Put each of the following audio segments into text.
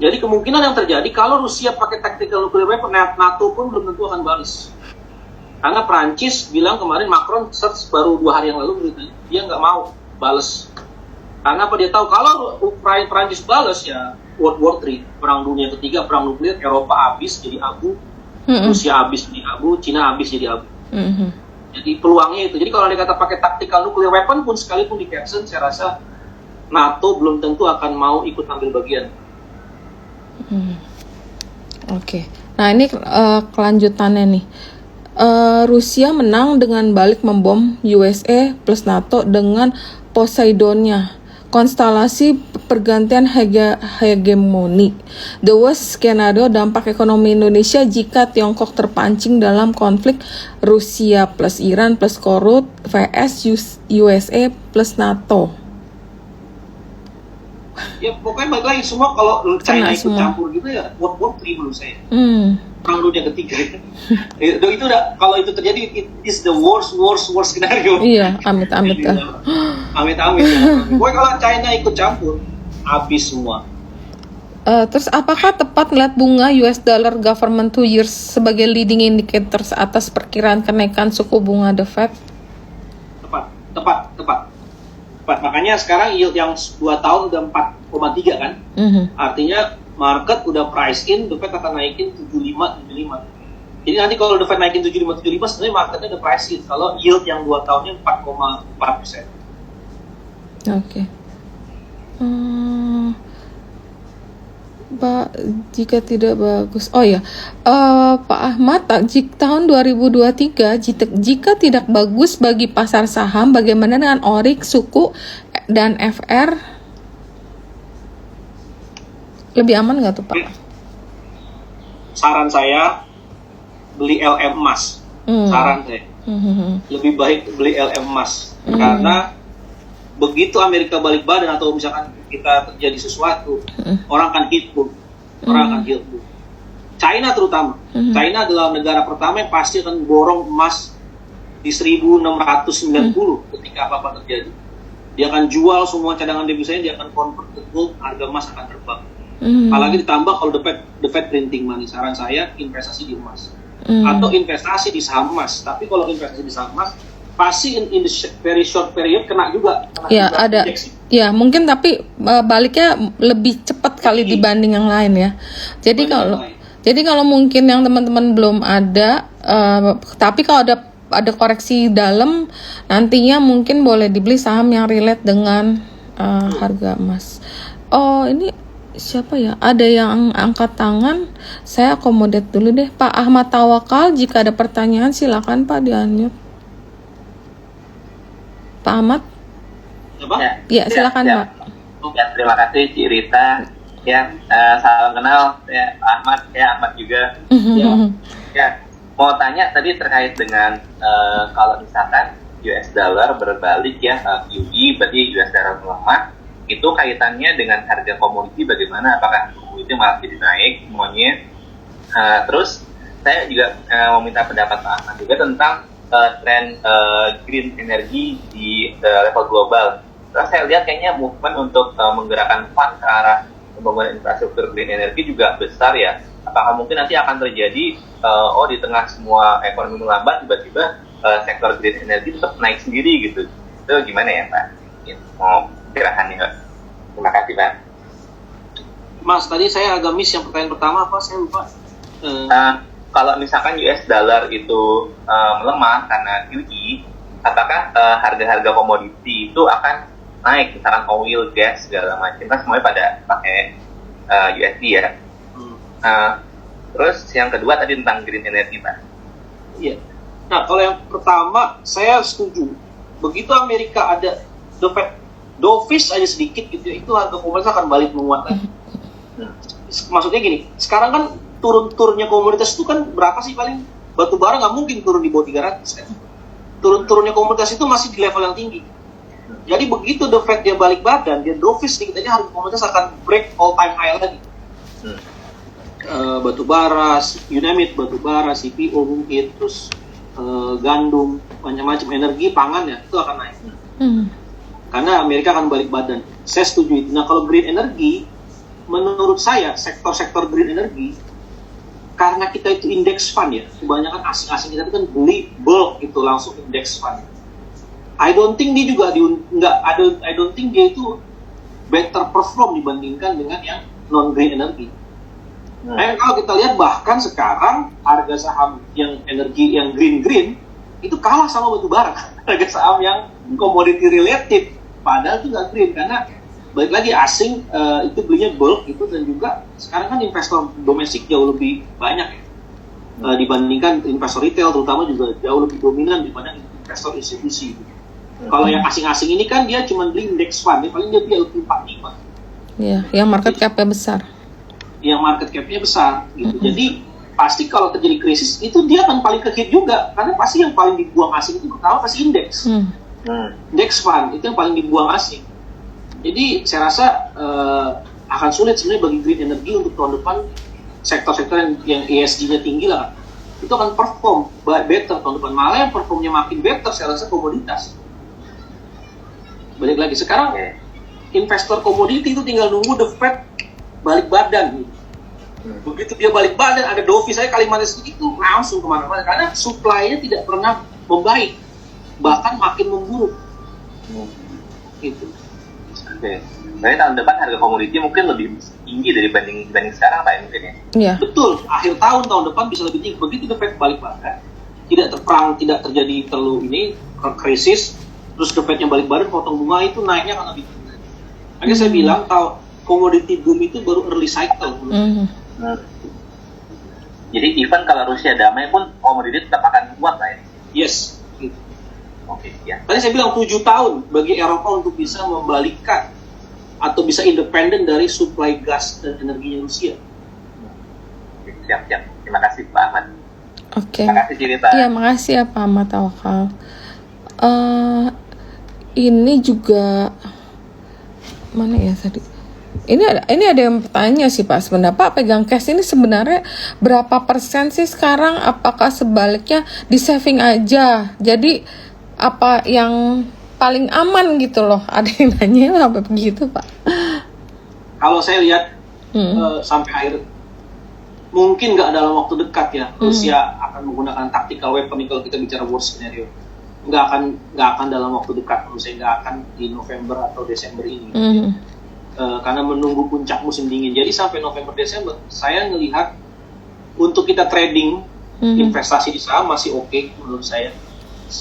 Jadi kemungkinan yang terjadi kalau Rusia pakai tactical nuclear weapon, NATO pun belum tentu akan balas. Karena Prancis bilang kemarin, Macron search baru 2 hari yang lalu beritanya, dia nggak mau balas. Karena apa, dia tahu kalau Prancis balas ya World War III, perang dunia ketiga, perang nuklir, Eropa habis jadi abu, Rusia habis jadi abu, Cina habis jadi abu. Jadi peluangnya itu. Jadi kalau dia kata pakai tactical nuclear weapon pun sekalipun di caption, saya rasa NATO belum tentu akan mau ikut ambil bagian. Oke. Nah ini kelanjutannya nih. Rusia menang dengan balik membom USA plus NATO dengan Poseidonnya, konstelasi pergantian hegemoni. The worst skenario dampak ekonomi Indonesia jika Tiongkok terpancing dalam konflik Rusia plus Iran plus Korut vs USA plus NATO. Ya pokoknya balik lagi semua, kalau China ikut campur gitu ya World War III menurut saya. Perang dunia ketiga. Itu udah, kalau itu terjadi, it is the worst scenario. Iya, amit-amit kan. Amit-amit. Pokoknya kalau China ikut campur, habis semua. Terus apakah tepat melihat bunga US dollar government 2 years sebagai leading indicator atas perkiraan kenaikan suku bunga The Fed? Tepat. Makanya sekarang yield yang 2 tahun udah 4,3 kan? Artinya market udah price in The Fed akan naikin 75. Jadi nanti kalau The Fed naikin 75 sebenarnya marketnya udah price in kalau yield yang 2 tahunnya 4,4%. Oke. Pak, jika tidak bagus. Oh ya, Pak Ahmad, tahun 2023 jika tidak bagus bagi pasar saham, bagaimana dengan ORIX, Suku, dan FR? Lebih aman nggak tuh Pak? Saran saya beli LM emas. Saran saya lebih baik beli LM emas karena begitu Amerika balik badan atau misalkan kita terjadi sesuatu, orang akan hit boom. China terutama. China adalah negara pertama yang pasti akan borong emas di 1690 ketika apa-apa terjadi. Dia akan jual semua cadangan devisanya, dia akan convert ke gold, harga emas akan terbang. Apalagi ditambah kalau the Fed printing money. Saran saya investasi di emas atau investasi di saham emas. Tapi kalau investasi di saham emas pasti in the very short period kena juga. Ada. Injeksi. Ya mungkin, tapi baliknya lebih cepat kali dibanding yang lain ya. Jadi kalau mungkin yang teman-teman belum ada, tapi kalau ada koreksi dalam, nantinya mungkin boleh dibeli saham yang relate dengan harga emas. Oh ini siapa ya? Ada yang angkat tangan. Saya akomodat dulu deh. Pak Ahmad Tawakal, jika ada pertanyaan silakan Pak di-unmute. Pak Ahmad? Ya, silakan Pak. Ya, terima kasih Ci Rita. Ya, salam kenal. Ya, Ahmad. Ya, Ahmad juga. Ya, mau tanya tadi terkait dengan kalau misalkan US dollar berbalik ya, QE berarti US dollar melemah, itu kaitannya dengan harga komoditi bagaimana? Apakah komoditi malah jadi naik semuanya? Terus saya juga mau minta pendapat Pak Ahmad juga tentang tren green energy di level global. Terus saya lihat kayaknya movement untuk menggerakkan fund ke arah pembangunan infrastruktur green energy juga besar ya. Apakah mungkin nanti akan terjadi di tengah semua ekonomi melambat tiba-tiba sektor green energy tetap naik sendiri gitu? Itu gimana ya Pak? Mau perkiraannya Pak? Terima kasih Pak. Mas, tadi saya agak miss yang pertanyaan pertama apa? Saya lupa. Kalau misalkan US dollar itu melemah karena QE, apakah harga-harga komoditi itu akan naik, misalkan oil, gas, segala macam, kan semuanya pada pakai USD ya. Terus yang kedua tadi tentang green energy Pak. Iya. Nah kalau yang pertama saya setuju. Begitu Amerika ada the Fed dovish aja sedikit gitu, itu harga komoditas akan balik menguat lagi. Maksudnya gini, sekarang kan turun-turunnya komoditas itu kan berapa sih paling? Batu bara nggak mungkin turun di bawah 300 kan? Turun-turunnya komoditas itu masih di level yang tinggi. Jadi begitu the Fed dia balik badan, dia dovish sedikit aja harga komoditas akan break all time high lagi. Batu bara, you name it, batu bara, CPO mungkin, terus gandum, macam-macam energi, pangan ya, itu akan naik. Karena Amerika akan balik badan. Saya setuju itu. Nah kalau green energy, menurut saya sektor-sektor green energy, karena kita itu index fund ya, kebanyakan asing-asing kita itu kan beli bulk itu langsung index fund. I don't think dia juga I don't think dia itu better perform dibandingkan dengan yang non green energy. Nah, kalau kita lihat bahkan sekarang harga saham yang energi yang green itu kalah sama batu bara. Harga saham yang commodity related padahal itu nggak green, karena balik lagi asing itu belinya bulk itu, dan juga sekarang kan investor domestik jauh lebih banyak ya, dibandingkan investor retail terutama juga jauh lebih dominan daripada investor institusi. Kalau yang asing-asing ini kan dia cuma beli index fund, paling dia beli LQ45. Iya, yang market cap-nya besar. Yang market cap-nya besar gitu. Jadi pasti kalau terjadi krisis itu dia akan paling ke-hit juga, karena pasti yang paling dibuang asing itu pertama pasti indeks. Index fund itu yang paling dibuang asing. Jadi saya rasa akan sulit sebenarnya bagi green energy untuk tahun depan, sektor-sektor yang ESG-nya tinggi lah, itu akan perform better tahun depan. Malah yang performnya makin better saya rasa komoditas. Balik lagi sekarang investor komoditi itu tinggal nunggu the Fed balik badan. Begitu dia balik badan, ada dovi saya Kalimantan sedikit itu langsung kemana-mana, karena supply-nya tidak pernah membaik, bahkan makin memburuk. Gitu. Oke. Berarti tahun depan harga komoditi mungkin lebih tinggi dibanding sekarang Pak, mungkin ya? Iya. Betul, akhir tahun depan bisa lebih tinggi. Begitu the Fed balik badan, tidak terjadi terlalu krisis, terus the Fed-nya balik badan, potong bunga itu naiknya akan lebih tinggi. Makanya saya bilang commodity boom itu baru early cycle. Jadi even kalau Rusia damai pun komoditi tetap akan kuat lah ya? Yes. Gitu. Oke, ya. Tadi saya bilang 7 tahun bagi Eropa untuk bisa membalikkan atau bisa independen dari suplai gas dan energinya Rusia. Siap. Terima kasih Pak Ahmad. Oke. Terima kasih cerita. Iya, makasih ya Pak Ahmad Tawakal. Ini juga mana ya tadi? Ini ada yang bertanya sih Pak, sebenarnya Pak pegang cash ini sebenarnya berapa persen sih sekarang? Apakah sebaliknya di saving aja? Jadi apa yang paling aman gitu loh? Ada yang nanya sampai begitu Pak. Kalau saya lihat sampai akhir, mungkin nggak dalam waktu dekat ya, Rusia akan menggunakan tactical weapon kalau kita bicara worst scenario. Nggak akan dalam waktu dekat, menurut saya nggak akan di November atau Desember ini. Karena menunggu puncak musim dingin. Jadi sampai November Desember saya melihat untuk kita trading investasi di saham masih oke menurut saya,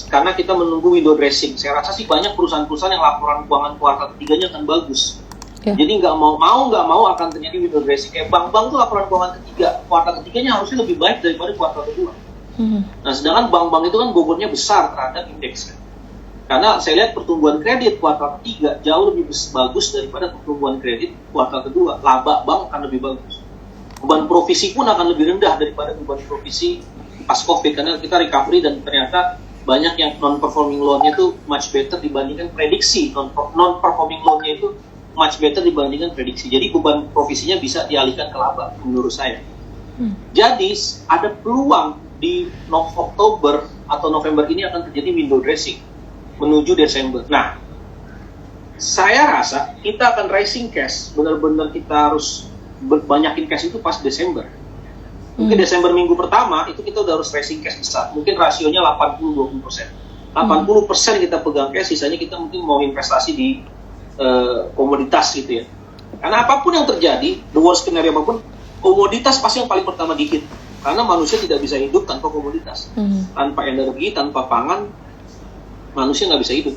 karena kita menunggu window dressing. Saya rasa sih banyak perusahaan-perusahaan yang laporan keuangan kuartal ketiganya akan bagus. Jadi nggak mau akan terjadi window dressing. Kayak bank-bank tuh laporan keuangan kuartal ketiganya harusnya lebih baik daripada kuartal kedua. Nah, sedangkan bank-bank itu kan bobotnya besar terhadap indeks kan. Karena saya lihat pertumbuhan kredit kuartal ketiga jauh lebih bagus daripada pertumbuhan kredit kuartal kedua. Laba bank akan lebih bagus. Beban provisi pun akan lebih rendah daripada beban provisi pas COVID, karena kita recovery dan ternyata banyak yang non-performing loan-nya itu much better dibandingkan prediksi. Non-performing loan-nya itu much better dibandingkan prediksi. Jadi beban provisinya bisa dialihkan ke laba menurut saya. Jadi ada peluang di Oktober atau November ini akan terjadi window dressing menuju Desember. Nah, saya rasa kita akan raising cash, benar-benar kita harus banyakin cash itu pas Desember. Mungkin Desember minggu pertama itu kita udah harus raising cash besar. Mungkin rasionya 80-20%. 80% kita pegang cash, sisanya kita mungkin mau investasi di komoditas gitu ya. Karena apapun yang terjadi, the worst scenario apapun, komoditas pasti yang paling pertama di-hit. Karena manusia tidak bisa hidup tanpa komoditas. Tanpa energi, tanpa pangan, manusia nggak bisa hidup.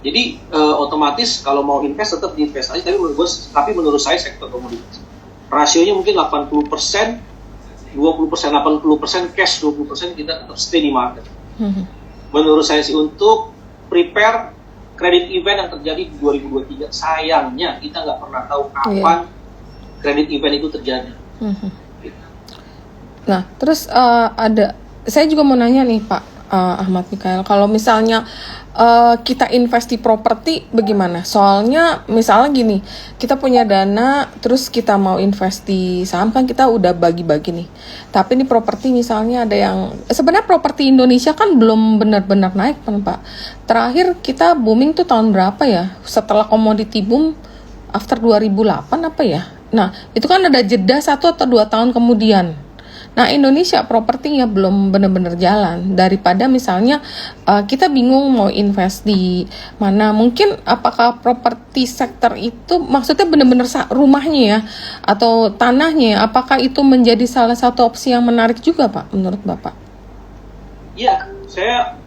Jadi otomatis kalau mau invest tetap di investasi, tapi menurut saya sektor komoditas. Rasionya mungkin 80%, 20%, 80% cash, 20% kita tetap stay di market. Menurut saya sih untuk prepare credit event yang terjadi di 2023, sayangnya kita nggak pernah tahu kapan credit event itu terjadi. Nah, terus saya juga mau nanya nih Pak Ahmad Mikael, kalau misalnya kita invest di properti bagaimana? Soalnya misalnya gini, kita punya dana, terus kita mau invest di saham kan kita udah bagi-bagi nih. Tapi di properti misalnya ada yang, sebenarnya properti Indonesia kan belum benar-benar naik kan Pak. Terakhir kita booming tuh tahun berapa ya? Setelah commodity boom, after 2008 apa ya? Nah, itu kan ada jeda 1 atau 2 tahun kemudian. Nah, Indonesia propertinya belum benar-benar jalan. Daripada misalnya kita bingung mau invest di mana. Mungkin apakah properti sektor itu maksudnya benar-benar rumahnya ya atau tanahnya, apakah itu menjadi salah satu opsi yang menarik juga, Pak, menurut Bapak? Iya, saya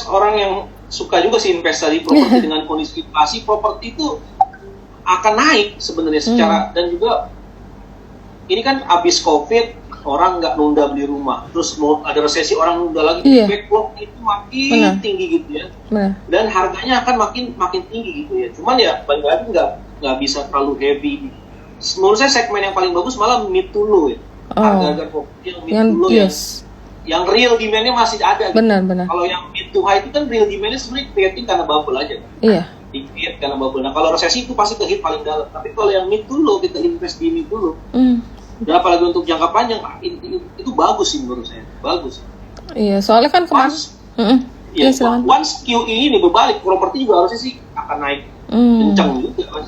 orang yang suka juga sih investasi properti dengan kondisi inflasi. Properti itu akan naik sebenarnya secara dan juga ini kan abis COVID orang nggak nunda beli rumah, terus mau ada resesi orang nunda lagi, backlog itu makin tinggi gitu ya, dan harganya akan makin tinggi gitu ya. Cuman ya balik lagi nggak bisa terlalu heavy. Menurut saya segmen yang paling bagus malah mid to low ya, harga-harga properti yang mid to low yang real demand-nya masih ada. Benar. Kalau yang mid to high itu kan real demand-nya sebenarnya creating karena bubble aja. Iya. Di-create karena bubble. Nah kalau resesi itu pasti ke-hit paling dalam. Tapi kalau yang mid to low kita invest di mid to low. Dan apalagi untuk jangka panjang itu bagus sih menurut saya. Bagus. Iya, soalnya kan kemarin once QE ini berbalik, properti juga harusnya sih akan naik kencang juga kan.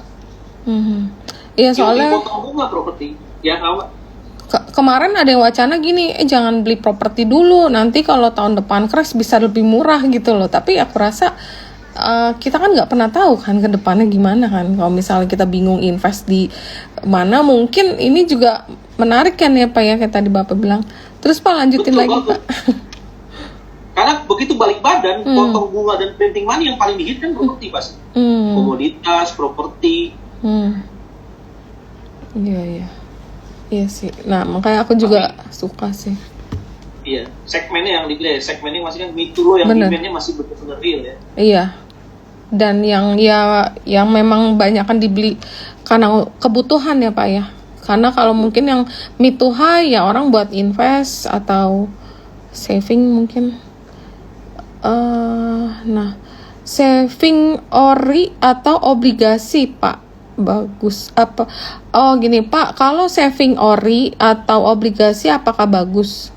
Iya, soalnya potong bunga properti. Ya sama. Kemarin ada yang wacana gini, jangan beli properti dulu, nanti kalau tahun depan crash bisa lebih murah gitu loh. Tapi aku rasa kita kan nggak pernah tahu kan ke depannya gimana kan. Kalau misalnya kita bingung invest di mana, mungkin ini juga menarik kan ya Pak ya, kayak tadi Bapak bilang. Terus Pak lanjutin lagi Pak. Karena begitu balik badan, potong bunga dan printing money yang paling dihit kan properti pasti. Komoditas, properti. Iya sih. Nah makanya aku juga suka sih. Iya, segmennya yang dipilih, segmennya masih kan mid to low yang demand-nya masih benar-benar real ya. Iya. Dan yang memang banyak kan dibeli karena kebutuhan ya Pak ya. Karena kalau mungkin yang mid to high ya orang buat invest atau saving mungkin. Nah, saving ori atau obligasi Pak? Bagus apa? Oh gini Pak, kalau saving ori atau obligasi apakah bagus?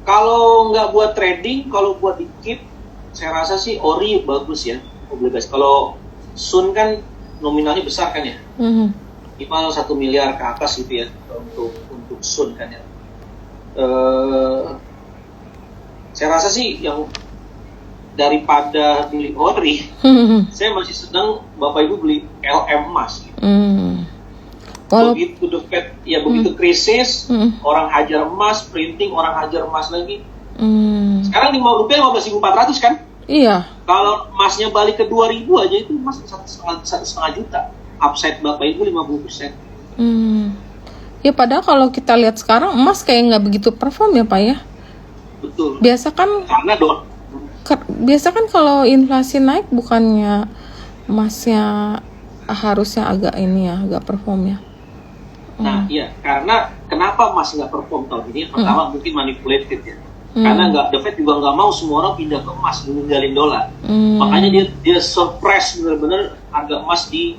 Kalau nggak buat trading, kalau buat di keep, saya rasa sih ori bagus ya, obligasi. Kalau Sun kan nominalnya besar kan ya, minimal 1 miliar ke atas gitu ya untuk Sun kan ya. Saya rasa sih yang daripada beli ori, saya masih senang Bapak Ibu beli LM emas. Gitu. Begitu the Fed, ya begitu krisis, orang hajar emas, printing, orang hajar emas lagi. Sekarang rupiah 15.400 kan? Iya. Kalau emasnya balik ke 2.000 aja itu emas 1,5 juta. Upside Bapak Ibu 50%. Ya padahal kalau kita lihat sekarang emas kayak nggak begitu perform ya Pak ya? Betul. Biasa kan kalau inflasi naik bukannya emasnya harusnya agak agak perform ya? Nah iya, karena kenapa emas nggak perform tahun ini? Pertama mungkin manipulated ya. Karena The Fed juga nggak mau semua orang pindah ke emas meninggalin dolar. Makanya dia surprise benar-benar harga emas di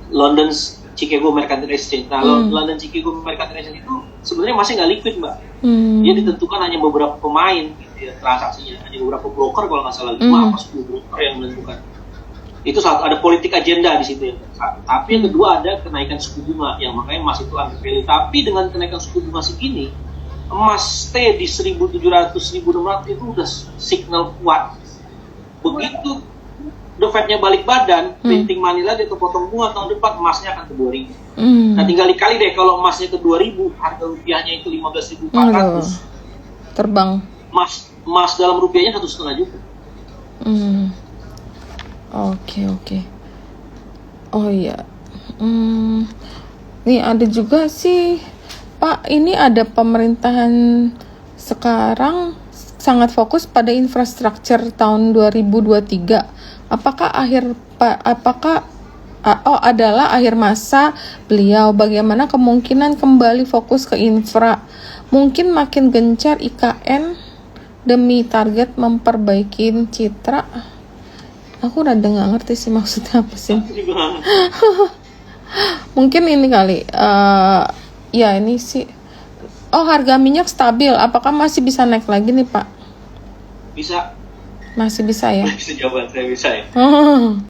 London Chicago Mercantile Exchange. Nah London Chicago Mercantile Exchange itu sebenarnya masih nggak liquid Mbak. Dia ditentukan hanya beberapa pemain gitu ya, transaksinya, hanya beberapa broker kalau nggak salah 5 atau 10 broker yang menentukan. Itu satu, ada politik agenda di situ ya. Tapi yang kedua ada kenaikan suku bunga yang makanya emas itu under value. Tapi dengan kenaikan suku bunga segini, emas stay di 1.700, 1.600 itu udah signal kuat. Begitu The Fed-nya balik badan, printing money lagi atau potong bunga tahun depan, emasnya akan ke 2.000. Nah tinggal dikali deh kalau emasnya ke 2.000, harga rupiahnya itu 15.400. Terbang. Emas dalam rupiahnya 1,5 juta. Oke. Oh iya. Nih ada juga sih Pak, ini ada pemerintahan sekarang sangat fokus pada infrastruktur tahun 2023. Adalah akhir masa beliau, bagaimana kemungkinan kembali fokus ke infra, mungkin makin gencar IKN demi target memperbaiki citra. Aku rada nggak ngerti sih maksudnya apa sih. Mungkin ini kali, ya ini sih. Oh harga minyak stabil, apakah masih bisa naik lagi nih Pak? Bisa. Masih bisa ya? Bisa jawaban saya bisa ya. Oh.